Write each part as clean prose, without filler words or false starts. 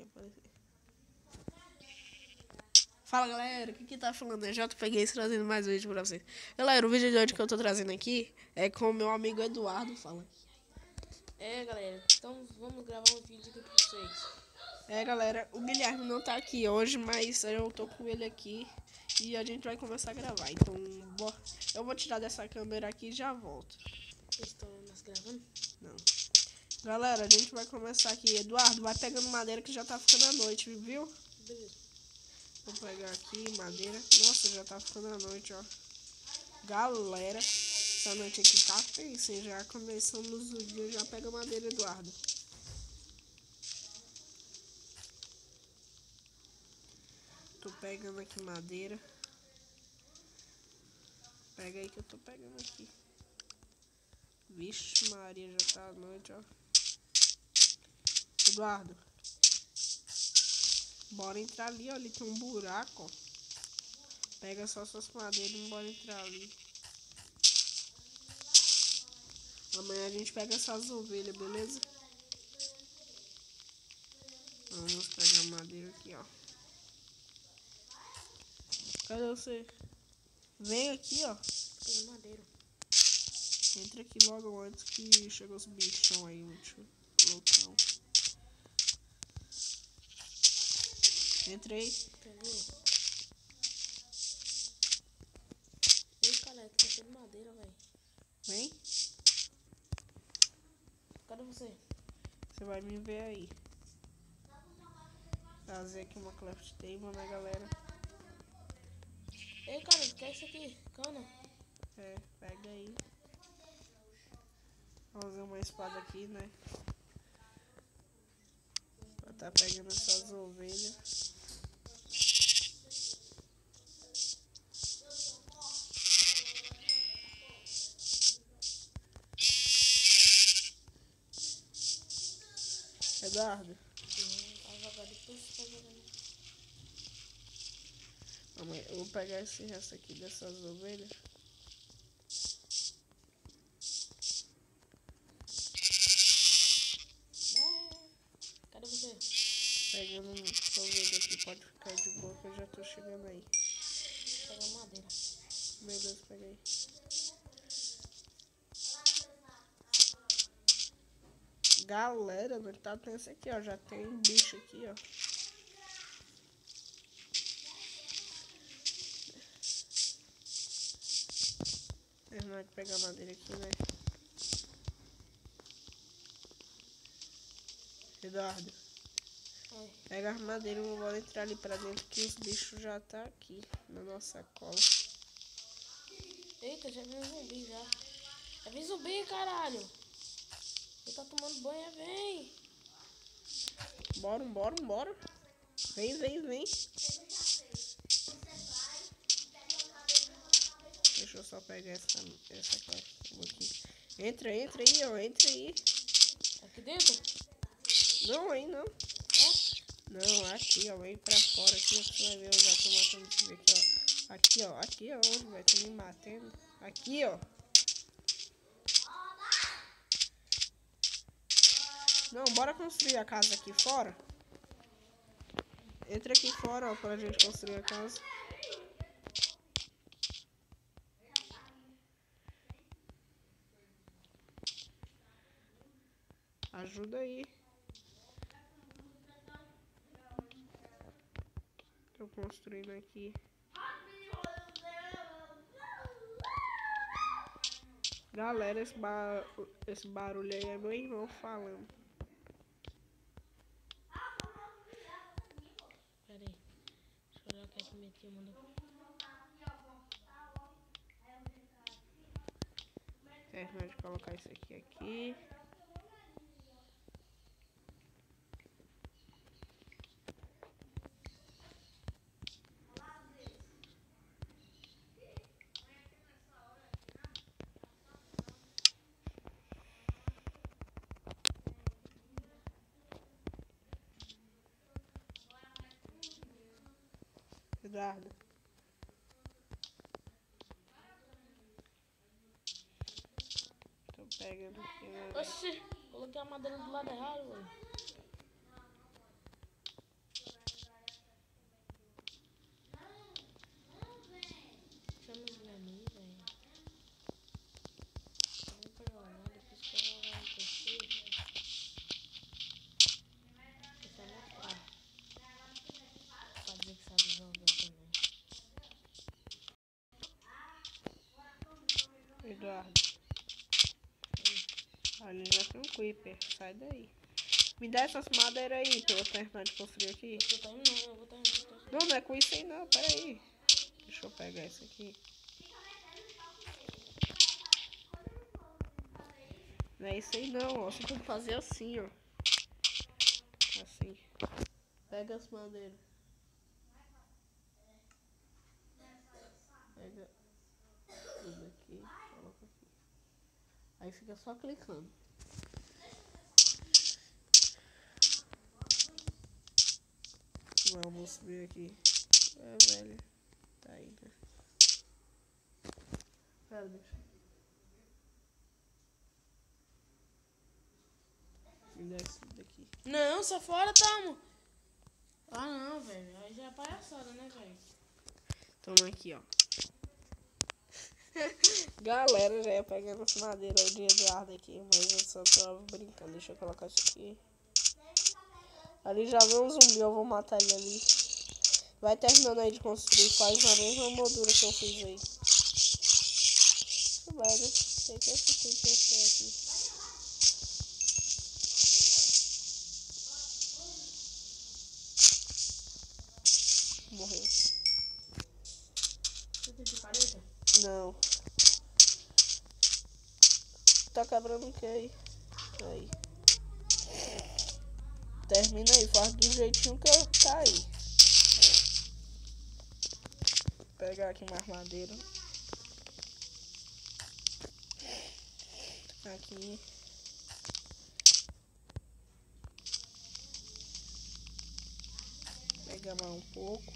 aqui aparecer. Fala galera, aqui tá falando é JPG trazendo mais um vídeo pra vocês. Galera, o vídeo de hoje que eu tô trazendo aqui é com o meu amigo Eduardo. Fala. Galera, então vamos gravar um vídeo aqui pra vocês. Galera, o Guilherme não tá aqui hoje, mas eu tô com ele aqui e a gente vai começar a gravar. Então, eu vou tirar dessa câmera aqui e já volto. Estão nós gravando? Não. Galera, a gente vai começar aqui. Eduardo, vai pegando madeira que já tá ficando a noite, viu? Beleza. Vou pegar aqui madeira. Nossa, já tá ficando a noite, ó. Galera, essa noite aqui tá tensa, hein? Já começamos o dia, já pega madeira, Eduardo. Tô pegando aqui madeira. Pega aí que eu tô pegando aqui. Vixe Maria, já tá à noite, ó. Eduardo, bora entrar ali, ó. Ali tem um buraco, ó. Pega só suas madeiras e bora entrar ali. Amanhã a gente pega essas ovelhas, beleza? Vamos pegar madeira aqui, ó. Cadê você? Vem aqui, ó. Pegando madeira. Entra aqui logo antes que chegou os bichão aí, muito loucão. Entrei. Peguei. Ei, cara, tá cheio de madeira, velho. Vem. Cadê você? Você vai me ver aí. Trazer aqui uma craft table, né, galera? Ei, cara, o que é isso aqui? Cana? Pega aí. Vamos fazer uma espada aqui, né? Pra tá pegando essas ovelhas. Eduardo. Eu vou pegar esse resto aqui dessas ovelhas. Cadê você? Pegando essa ovelha aqui, pode ficar de boa que eu já tô chegando aí. Pegando madeira. Beleza, peguei. Galera, não tá tenso aqui, ó. Já tem um bicho aqui, ó. Terminar de pegar madeira aqui, né? Eduardo. Oi. Pega a madeira e vou entrar ali pra dentro que os bichos já tá aqui na nossa cola. Eita, já vi um zumbi já. Já vi zumbi, caralho. Ele tá tomando banho, vem. Bora. Vem. Deixa eu só pegar essa aqui. Entra aí, ó. Entra aí. Aqui dentro? Não, aí não. Não, aqui, ó. Vem pra fora aqui, ó. Você vai ver, eu já tô matando esse aqui, ó. Aqui, ó. Onde vai? Tô me matando. Aqui, ó. Não, bora construir a casa aqui fora. Entra aqui fora, ó, pra gente construir a casa. Ajuda aí. Tô construindo aqui. Galera, esse barulho aí é meu irmão falando. Pera aí. Deixa eu olhar o que é que minha tia mandou. Terminar de colocar isso aqui. Eduardo. Tô pegando aqui, né? Oxi, coloquei a madeira do lado errado, velho. Creeper, sai daí. Me dá essas madeiras aí pra eu terminar de construir aqui. Eu tô terminando, eu vou terminar. Não, não é com isso aí não, peraí. Deixa eu pegar isso aqui. Não é isso aí não, ó. Você tem que fazer assim, ó. Assim. Pega as madeiras. Pega tudo aqui, coloca aqui. Aí fica só clicando. Vamos ver aqui. É, velho. Tá aí, né? Pera, deixa. Me dá isso daqui. Não, sai fora, Tamo. Ah, não, velho. Aí já é palhaçada, né, velho? Toma aqui, ó. Galera, já ia pegando essa madeira o dia de arda aqui, mas eu só tô brincando. Deixa eu colocar isso aqui. Ali já vem um zumbi, eu vou matar ele ali. Vai terminando aí de construir, faz a mesma moldura que eu fiz aí. Velho, sei que esse tem aqui. Morreu. Você tem picareta? Não. Tá quebrando o que aí? Aí. Termina aí, faz do jeitinho que tá aí. Vou pegar aqui mais madeira. Aqui. Pegar mais um pouco.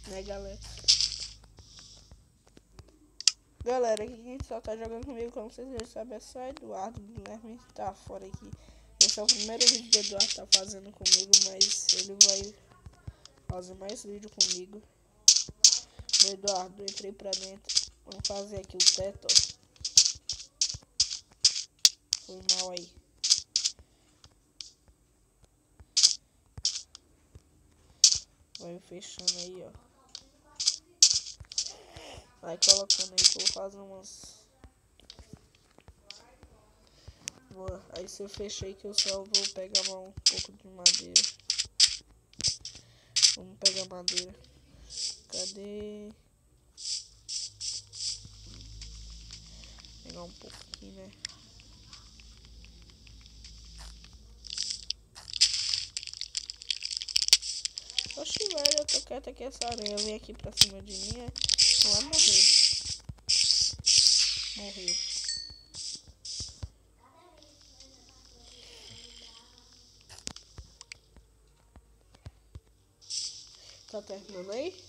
Né, galera? Galera, aqui quem só tá jogando comigo, como vocês já sabem, é só Eduardo. O Guilherme tá fora aqui. Esse é o primeiro vídeo que o Eduardo tá fazendo comigo, mas ele vai fazer mais vídeo comigo. O Eduardo, entrei pra dentro. Vamos fazer aqui o teto, ó. Foi mal aí. Vai fechando aí, ó. Vai colocando aí que eu vou fazer umas... Aí se eu fechei que eu só vou pegar um pouco de madeira. Vamos pegar madeira. Cadê? Pegar um pouquinho, né? Oxi, velho, eu tô quieto aqui, essa aranha vem aqui pra cima de mim, não vai morrer. Morreu. Tá terminando aí?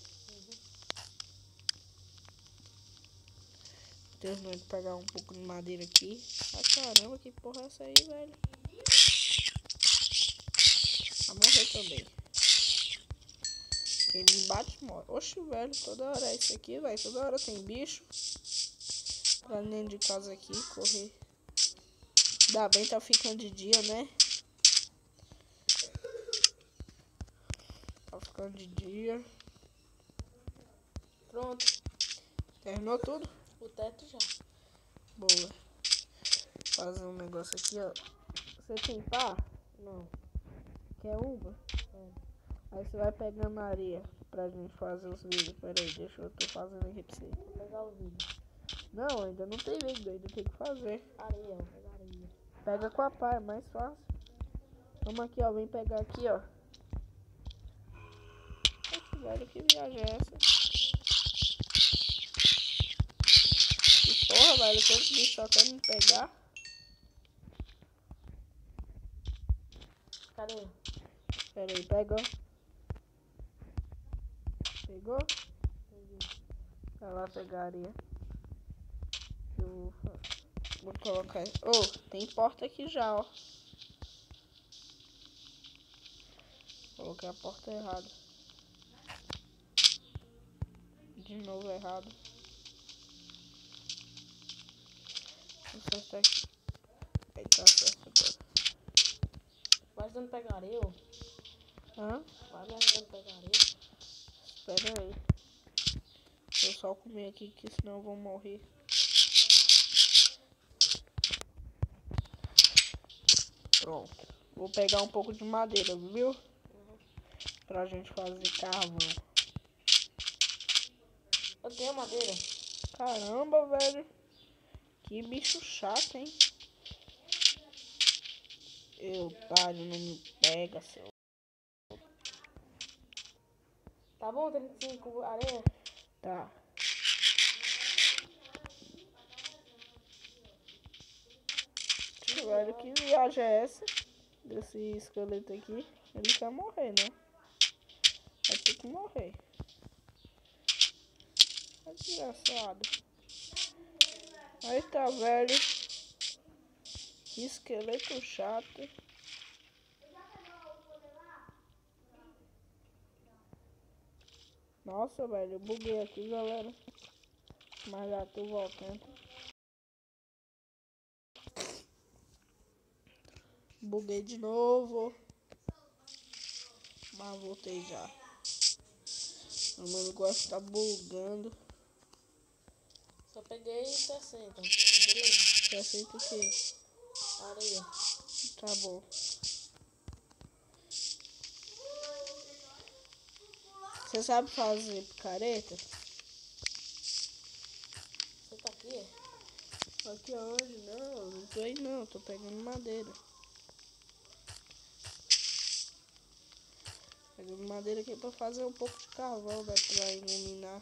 Terminando de pegar um pouco de madeira aqui. Ah, caramba, que porra é essa aí, velho? Vai morrer também. Quem me bate, morre. Oxi, velho, toda hora é isso aqui, velho. Toda hora tem bicho. Pra dentro de casa aqui, correr. Ainda bem, tá ficando de dia, né? Tá ficando de dia. Pronto. Terminou tudo? O teto já. Boa. Fazer um negócio aqui, ó. Você tem pá? Não. Quer uma? Aí você vai pegando areia pra gente fazer os vídeos. Pera aí, deixa eu tô fazendo aqui pra você. Vou pegar o vídeo. Não, ainda não tem vídeo, ainda tem que fazer. Areia, vou pegar areia. Pega com a pá, é mais fácil. Vamos aqui, ó. Vem pegar aqui, ó. Esse velho, que viagem é essa? Que porra, velho. Tanto bicho só quer me pegar. Cadê? Pera aí, pegou. Pegou? Peguei. Vai lá pegar areia. Vou colocar... Oh, tem porta aqui já, ó. Coloquei a porta errada. De novo errado. Acertar aqui. Aí tá certo agora. Vai ajudando a pegar areia, ó. Hã? Vai me ajudando a pegar areia. Espera aí. Deixa eu só comer aqui, que senão eu vou morrer. Pronto. Vou pegar um pouco de madeira, viu? Pra gente fazer carvão. Eu tenho madeira. Caramba, velho. Que bicho chato, hein? Otário, não me pega, seu. Tá bom, 35 areia? Tá. Velho, que viagem é essa? Desse esqueleto aqui. Ele quer morrer, né? Vai ter que morrer. É desgraçado. Aí tá, velho. Que esqueleto chato. Nossa, velho, eu buguei aqui, galera. Mas já tô voltando. Buguei de novo. Mas voltei já. Meu negócio tá bugando. Só peguei 60. Beleza. 60 o quê? Areia. Tá bom. Você sabe fazer picareta? Você tá aqui? Aqui aonde? Não, não tô aí não. Tô pegando madeira. Pegando madeira aqui pra fazer um pouco de carvão, né? Pra iluminar.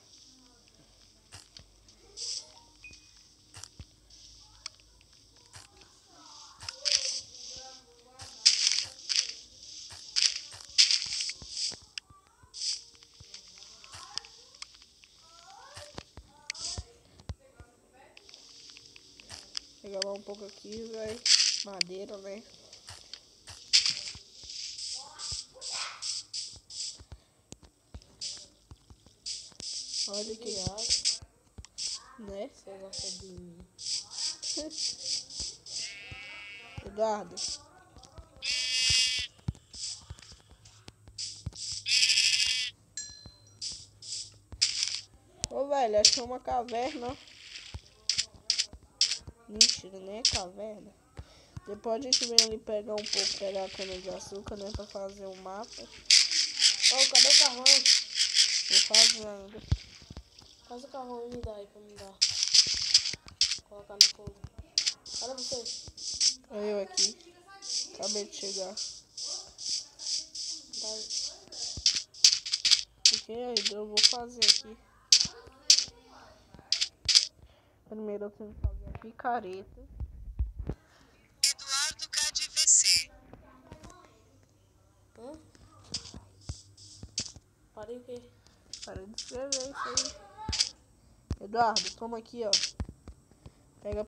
Pegar lá um pouco aqui, velho. Madeira, né? Olha aqui, né? Você gosta de mim. Eduardo. Ô, velho, achei uma caverna. Mentira, nem é caverna. Depois a gente vem ali pegar um pouco, pegar a cana de açúcar, né? Pra fazer um mapa. Ô, cadê o carvão? Vou fazer ainda. Faz o carvão e me dá aí pra me dar. Colocar no fogo. Cadê você? Olha eu aqui. Acabei de chegar. Dá aí. O que aí? Eu vou fazer aqui. Primeiro eu tenho que fazer a picareta. Eduardo KDVC. Hã? Parei o quê? Para de escrever isso aí. Eduardo, toma aqui, ó.